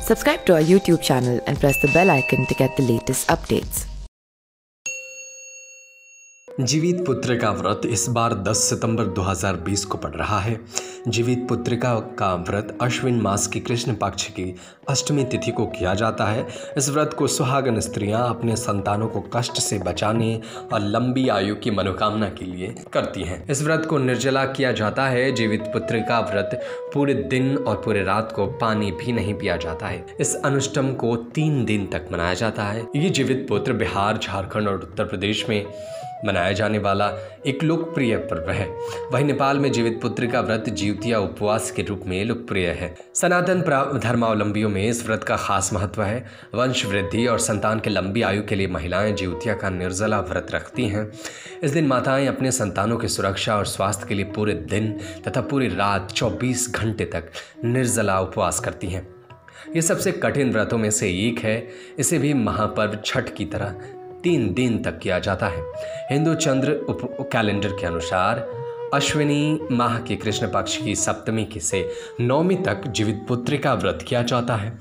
Subscribe to our YouTube channel and press the bell icon to get the latest updates. जीवित पुत्रिका व्रत इस बार 10 सितंबर 2020 को पड़ रहा है। जीवित पुत्रिका का व्रत अश्विन मास की कृष्ण पक्ष की अष्टमी तिथि को किया जाता है। इस व्रत को सुहागन स्त्रियां अपने संतानों को कष्ट से बचाने और लंबी आयु की मनोकामना के लिए करती हैं। इस व्रत को निर्जला किया जाता है। जीवित पुत्रिका व्रत पूरे दिन और पूरे रात को पानी भी नहीं पिया जाता है। इस अनुष्टम को 3 दिन तक मनाया जाता है। ये जीवित पुत्र बिहार, झारखंड और उत्तर प्रदेश में मनाया जाने वाला एक लोकप्रिय पर्व है। वहीं नेपाल में जीवित पुत्रिका व्रत जीवतिया उपवास के रूप में लोकप्रिय है। सनातन धर्मावलंबियों में इस व्रत का खास महत्व है। वंश वृद्धि और संतान के लंबी आयु के लिए महिलाएं जीवतिया का निर्जला व्रत रखती हैं। इस दिन माताएं अपने संतानों की सुरक्षा और स्वास्थ्य के लिए पूरे दिन तथा पूरी रात 24 घंटे तक निर्जला उपवास करती हैं। ये सबसे कठिन व्रतों में से एक है। इसे भी महापर्व छठ की तरह 3 दिन तक किया जाता है। हिंदू चंद्र कैलेंडर के अनुसार अश्विनी माह के कृष्ण पक्ष की सप्तमी से नवमी तक जीवित पुत्रिका व्रत किया जाता है।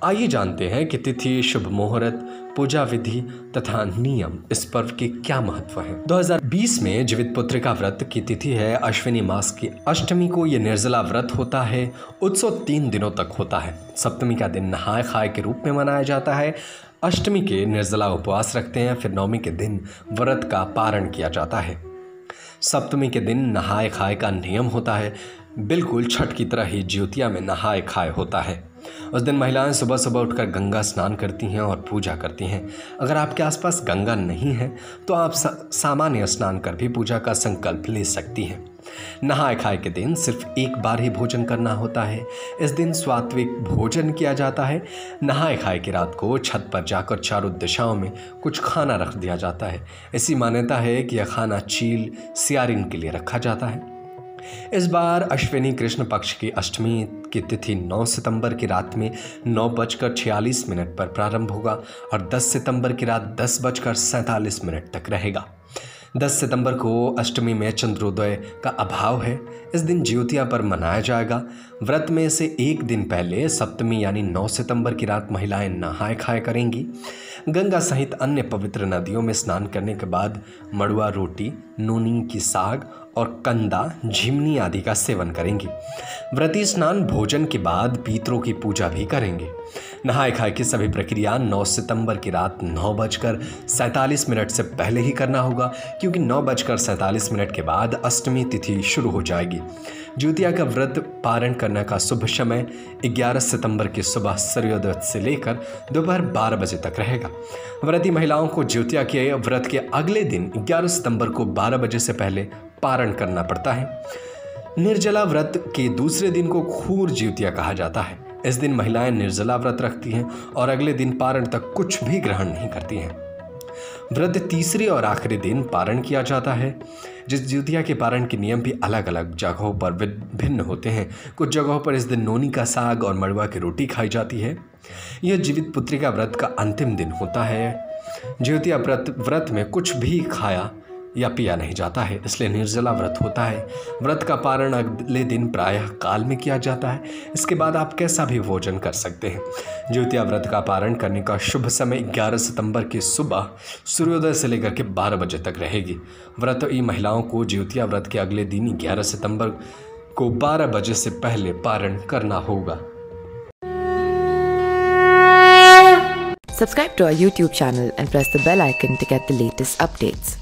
आइए जानते हैं कि तिथि, शुभ मुहूर्त, पूजा विधि तथा नियम इस पर्व के क्या महत्व है। 2020 में जीवित पुत्रिका व्रत की तिथि है अश्विनी मास की अष्टमी को। यह निर्जला व्रत होता है। उत्सव 3 दिनों तक होता है। सप्तमी का दिन नहाय खाए के रूप में मनाया जाता है। अष्टमी के निर्जला उपवास रखते हैं। फिर नवमी के दिन व्रत का पारण किया जाता है। सप्तमी के दिन नहाय खाए का नियम होता है। बिल्कुल छठ की तरह ही ज्योतिया में नहाय खाए होता है। उस दिन महिलाएं सुबह सुबह उठकर गंगा स्नान करती हैं और पूजा करती हैं। अगर आपके आसपास गंगा नहीं है तो आप सामान्य स्नान कर भी पूजा का संकल्प ले सकती हैं। नहाय खाए के दिन सिर्फ एक बार ही भोजन करना होता है। इस दिन सात्विक भोजन किया जाता है। नहाय खाए की रात को छत पर जाकर चारों दिशाओं में कुछ खाना रख दिया जाता है। ऐसी मान्यता है कि यह खाना चील सियारिन के लिए रखा जाता है। इस बार अश्विनी कृष्ण पक्ष की अष्टमी की तिथि 9 सितंबर की रात में 9:46 पर प्रारंभ होगा और 10 सितंबर की रात 10:47 तक रहेगा। 10 सितंबर को अष्टमी में चंद्रोदय का अभाव है। इस दिन ज्योतिया पर मनाया जाएगा। व्रत में से एक दिन पहले सप्तमी यानी 9 सितंबर की रात महिलाएं नहाय खाए करेंगी। गंगा सहित अन्य पवित्र नदियों में स्नान करने के बाद मड़ुआ रोटी, नूनी की साग और कंदा, झिमनी आदि का सेवन करेंगी। व्रती स्नान भोजन के बाद पितरों की पूजा भी करेंगे। नहाय खाए की सभी प्रक्रिया 9 सितंबर की रात 9:47 से पहले ही करना होगा, क्योंकि 9:47 के बाद अष्टमी तिथि शुरू हो जाएगी। ज्योतिया का व्रत पारण करने का शुभ समय 11 सितंबर की सुबह सूर्योदय से लेकर दोपहर 12 बजे तक रहेगा। व्रती महिलाओं को ज्योतिया के व्रत के अगले दिन 11 सितंबर को 12 बजे से पहले पारण करना पड़ता है। निर्जला व्रत के दूसरे दिन को खूर ज्योतिया कहा जाता है। इस दिन महिलाएं निर्जला व्रत रखती हैं और अगले दिन पारण तक कुछ भी ग्रहण नहीं करती हैं। व्रत तीसरे और आखिरी दिन पारण किया जाता है। जिस ज्योतिया के पारण के नियम भी अलग अलग जगहों पर भिन्न होते हैं। कुछ जगहों पर इस दिन नोनी का साग और मड़ुआ की रोटी खाई जाती है। यह जीवित पुत्रिका व्रत का अंतिम दिन होता है। ज्योतिया व्रत में कुछ भी खाया या पिया नहीं जाता है, इसलिए निर्जला व्रत होता है। व्रत का पारण अगले दिन प्रायः काल में किया जाता है। इसके बाद आप कैसा भी भोजन कर सकते हैं। ज्योतिया व्रत का पारण करने का शुभ समय 11 सितंबर की सुबह सूर्योदय से लेकर के 12 बजे तक रहेगी। व्रती महिलाओं को ज्योतिया व्रत के अगले दिन 11 सितंबर को 12 बजे से पहले पारण करना होगा। Subscribe to our YouTube channel and press the bell icon to get the latest updates.